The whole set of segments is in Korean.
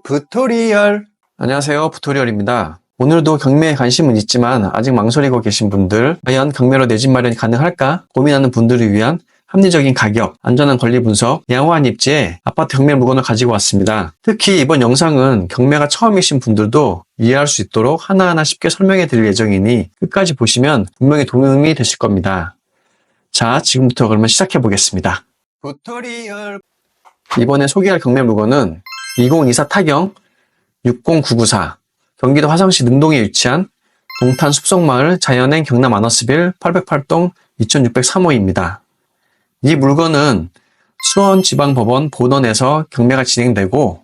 부토리얼. 안녕하세요, 부토리얼입니다. 오늘도 경매에 관심은 있지만 아직 망설이고 계신 분들, 과연 경매로 내 집 마련이 가능할까 고민하는 분들을 위한 합리적인 가격, 안전한 권리 분석, 양호한 입지에 아파트 경매 물건을 가지고 왔습니다. 특히 이번 영상은 경매가 처음이신 분들도 이해할 수 있도록 하나하나 쉽게 설명해 드릴 예정이니 끝까지 보시면 분명히 도움이 되실 겁니다. 자, 지금부터 그러면 시작해 보겠습니다. 부토리얼. 이번에 소개할 경매 물건은 2024 타경 60994 경기도 화성시 능동에 위치한 동탄 숲속마을 자연행 경남 아너스빌 808동 2603호입니다. 이 물건은 수원지방법원 본원에서 경매가 진행되고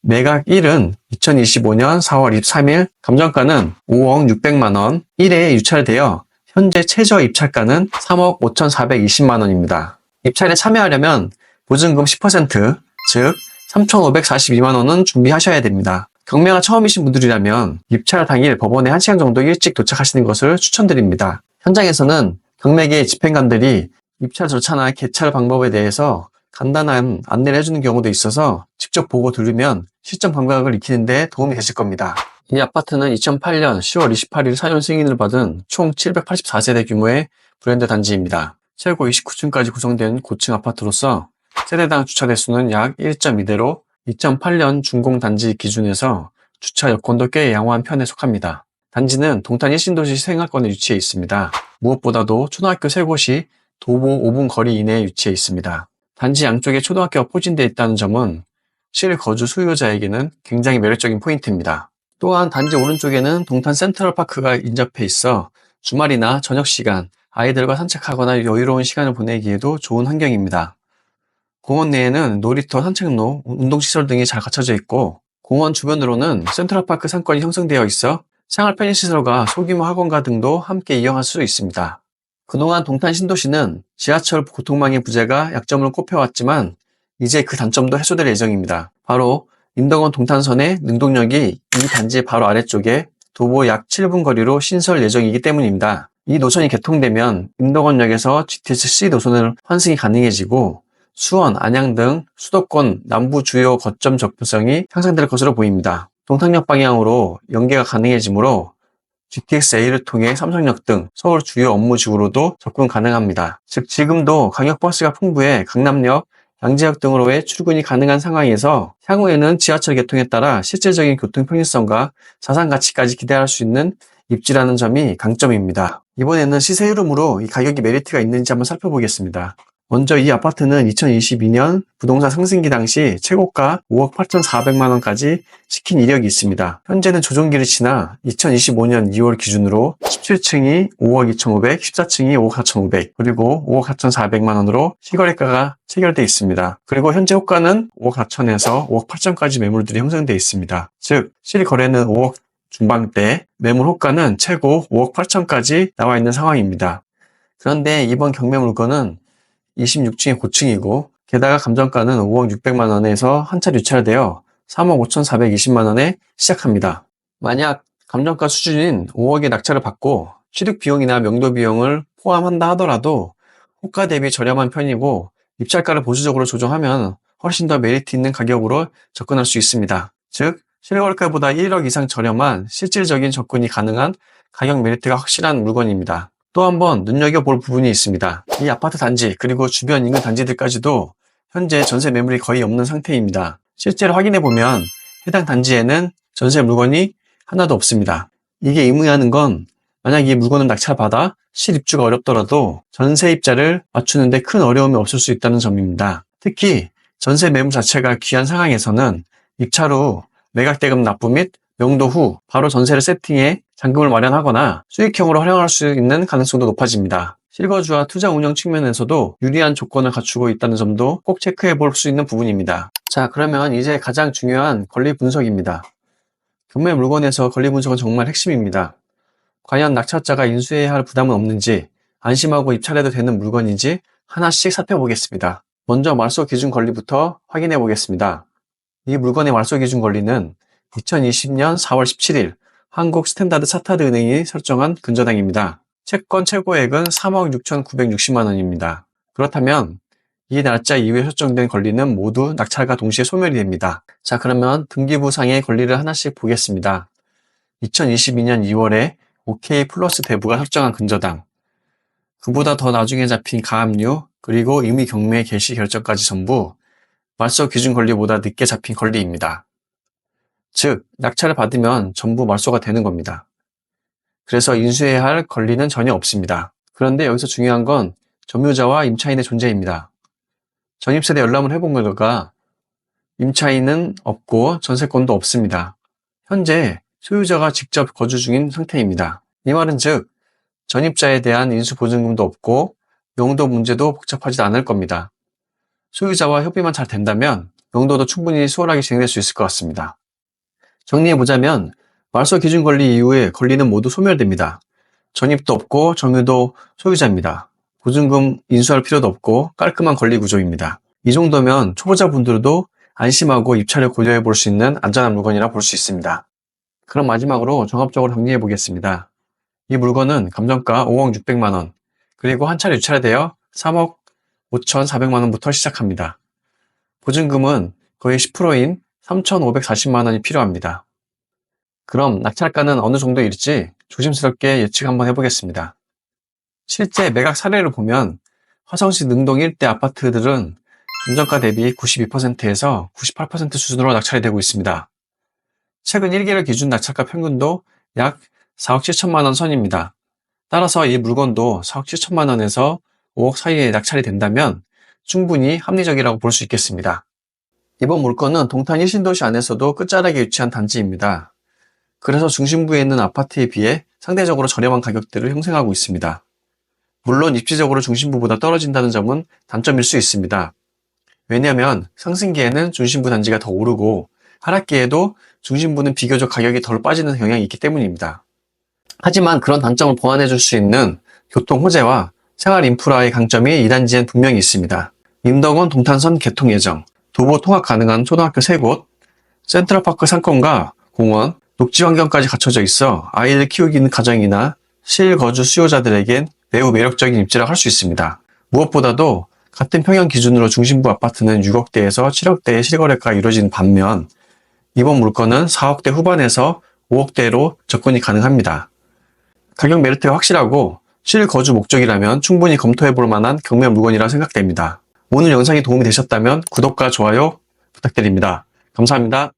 매각 1은 2025년 4월 23일, 감정가는 5억 600만원, 1회에 유찰되어 현재 최저 입찰가는 3억 5,420만원입니다. 입찰에 참여하려면 보증금 10%, 즉 3,542만원은 준비하셔야 됩니다. 경매가 처음이신 분들이라면 입찰 당일 법원에 1시간 정도 일찍 도착하시는 것을 추천드립니다. 현장에서는 경매계 집행관들이 입찰 절차나 개찰 방법에 대해서 간단한 안내를 해주는 경우도 있어서 직접 보고 들으면 시점 감각을 익히는 데 도움이 되실 겁니다. 이 아파트는 2008년 10월 28일 사전 승인을 받은 총 784세대 규모의 브랜드 단지입니다. 최고 29층까지 구성된 고층 아파트로서 세대당 주차 대수는 약 1.2대로 2008년 준공 단지 기준에서 주차 여건도 꽤 양호한 편에 속합니다. 단지는 동탄 1신도시 생활권에 위치해 있습니다. 무엇보다도 초등학교 3곳이 도보 5분 거리 이내에 위치해 있습니다. 단지 양쪽에 초등학교가 포진되어 있다는 점은 실거주 수요자에게는 굉장히 매력적인 포인트입니다. 또한 단지 오른쪽에는 동탄 센트럴파크가 인접해 있어 주말이나 저녁시간 아이들과 산책하거나 여유로운 시간을 보내기에도 좋은 환경입니다. 공원 내에는 놀이터, 산책로, 운동시설 등이 잘 갖춰져 있고 공원 주변으로는 센트럴파크 상권이 형성되어 있어 생활 편의시설과 소규모 학원가 등도 함께 이용할 수 있습니다. 그동안 동탄 신도시는 지하철 교통망의 부재가 약점으로 꼽혀왔지만 이제 그 단점도 해소될 예정입니다. 바로 임덕원 동탄선의 능동역이 이 단지 바로 아래쪽에 도보 약 7분 거리로 신설 예정이기 때문입니다. 이 노선이 개통되면 임덕원역에서 GTX-C 노선을 환승이 가능해지고 수원, 안양 등 수도권 남부 주요 거점 접근성이 향상될 것으로 보입니다. 동탄역 방향으로 연계가 가능해지므로 GTX-A를 통해 삼성역 등 서울 주요 업무지구로도 접근 가능합니다. 즉 지금도 광역버스가 풍부해 강남역, 양재역 등으로의 출근이 가능한 상황에서 향후에는 지하철 개통에 따라 실질적인 교통 편의성과 자산 가치까지 기대할 수 있는 입지라는 점이 강점입니다. 이번에는 시세 흐름으로 이 가격이 메리트가 있는지 한번 살펴보겠습니다. 먼저 이 아파트는 2022년 부동산 상승기 당시 최고가 5억 8,400만원까지 시킨 이력이 있습니다. 현재는 조정기를 지나 2025년 2월 기준으로 17층이 5억 2,500, 14층이 5억 4,500, 그리고 5억 4,400만원으로 시거래가가 체결되어 있습니다. 그리고 현재 호가는 5억 4천에서 5억 8천까지 매물들이 형성되어 있습니다. 즉 실거래는 5억 중반대, 매물 호가는 최고 5억 8천까지 나와 있는 상황입니다. 그런데 이번 경매 물건은 26층의 고층이고 게다가 감정가는 5억 600만원에서 한 차례 유찰되어 3억 5,420만원에 시작합니다. 만약 감정가 수준인 5억의 낙찰을 받고 취득 비용이나 명도 비용을 포함한다 하더라도 호가 대비 저렴한 편이고 입찰가를 보수적으로 조정하면 훨씬 더 메리트 있는 가격으로 접근할 수 있습니다. 즉 실거래가보다 1억 이상 저렴한 실질적인 접근이 가능한 가격 메리트가 확실한 물건입니다. 또 한번 눈여겨볼 부분이 있습니다. 이 아파트 단지 그리고 주변 인근 단지들까지도 현재 전세 매물이 거의 없는 상태입니다. 실제로 확인해보면 해당 단지에는 전세 물건이 하나도 없습니다. 이게 의미하는 건 만약 이 물건을 낙찰받아 실입주가 어렵더라도 전세입자를 맞추는데 큰 어려움이 없을 수 있다는 점입니다. 특히 전세 매물 자체가 귀한 상황에서는 입찰 후 매각대금 납부 및 명도 후 바로 전세를 세팅해 잔금을 마련하거나 수익형으로 활용할 수 있는 가능성도 높아집니다. 실거주와 투자 운영 측면에서도 유리한 조건을 갖추고 있다는 점도 꼭 체크해 볼 수 있는 부분입니다. 자, 그러면 이제 가장 중요한 권리 분석입니다. 경매 물건에서 권리 분석은 정말 핵심입니다. 과연 낙찰자가 인수해야 할 부담은 없는지, 안심하고 입찰해도 되는 물건인지 하나씩 살펴보겠습니다. 먼저 말소 기준 권리부터 확인해 보겠습니다. 이 물건의 말소 기준 권리는 2020년 4월 17일 한국 스탠다드 차타드 은행이 설정한 근저당입니다. 채권 최고액은 3억 6,960만 원입니다. 그렇다면 이 날짜 이후에 설정된 권리는 모두 낙찰과 동시에 소멸이 됩니다. 자, 그러면 등기부상의 권리를 하나씩 보겠습니다. 2022년 2월에 OK 플러스 대부가 설정한 근저당, 그보다 더 나중에 잡힌 가압류, 그리고 임의 경매 개시 결정까지 전부 말소 기준 권리보다 늦게 잡힌 권리입니다. 즉, 낙찰을 받으면 전부 말소가 되는 겁니다. 그래서 인수해야 할 권리는 전혀 없습니다. 그런데 여기서 중요한 건 점유자와 임차인의 존재입니다. 전입세대 열람을 해본 결과 임차인은 없고 전세권도 없습니다. 현재 소유자가 직접 거주 중인 상태입니다. 이 말은 즉, 전입자에 대한 인수보증금도 없고 용도 문제도 복잡하지 않을 겁니다. 소유자와 협의만 잘 된다면 용도도 충분히 수월하게 진행될 수 있을 것 같습니다. 정리해보자면 말소 기준 권리 이후에 권리는 모두 소멸됩니다. 전입도 없고 점유도 소유자입니다. 보증금 인수할 필요도 없고 깔끔한 권리 구조입니다. 이 정도면 초보자분들도 안심하고 입찰을 고려해 볼 수 있는 안전한 물건이라 볼 수 있습니다. 그럼 마지막으로 종합적으로 정리해 보겠습니다. 이 물건은 감정가 5억 600만 원, 그리고 한 차례 유찰되어 3억 5,400만 원부터 시작합니다. 보증금은 거의 10%인 3,540만 원이 필요합니다. 그럼 낙찰가는 어느 정도일지 조심스럽게 예측 한번 해보겠습니다. 실제 매각 사례를 보면 화성시 능동 일대 아파트들은 감정가 대비 92%에서 98% 수준으로 낙찰이 되고 있습니다. 최근 1개월 기준 낙찰가 평균도 약 4억 7천만 원 선입니다. 따라서 이 물건도 4억 7천만 원에서 5억 사이에 낙찰이 된다면 충분히 합리적이라고 볼 수 있겠습니다. 이번 물건은 동탄 1신도시 안에서도 끝자락에 위치한 단지입니다. 그래서 중심부에 있는 아파트에 비해 상대적으로 저렴한 가격대를 형성하고 있습니다. 물론 입지적으로 중심부보다 떨어진다는 점은 단점일 수 있습니다. 왜냐하면 상승기에는 중심부 단지가 더 오르고 하락기에도 중심부는 비교적 가격이 덜 빠지는 경향이 있기 때문입니다. 하지만 그런 단점을 보완해 줄 수 있는 교통 호재와 생활 인프라의 강점이 이 단지엔 분명히 있습니다. 임덕원 동탄선 개통 예정, 도보 통학 가능한 초등학교 3곳, 센트럴파크 상권과 공원, 녹지 환경까지 갖춰져 있어 아이를 키우기는 가정이나 실거주 수요자들에겐 매우 매력적인 입지라 할 수 있습니다. 무엇보다도 같은 평형 기준으로 중심부 아파트는 6억대에서 7억대의 실거래가 이루어지는 반면 이번 물건은 4억대 후반에서 5억대로 접근이 가능합니다. 가격 메리트가 확실하고 실거주 목적이라면 충분히 검토해볼 만한 경매 물건이라 생각됩니다. 오늘 영상이 도움이 되셨다면 구독과 좋아요 부탁드립니다. 감사합니다.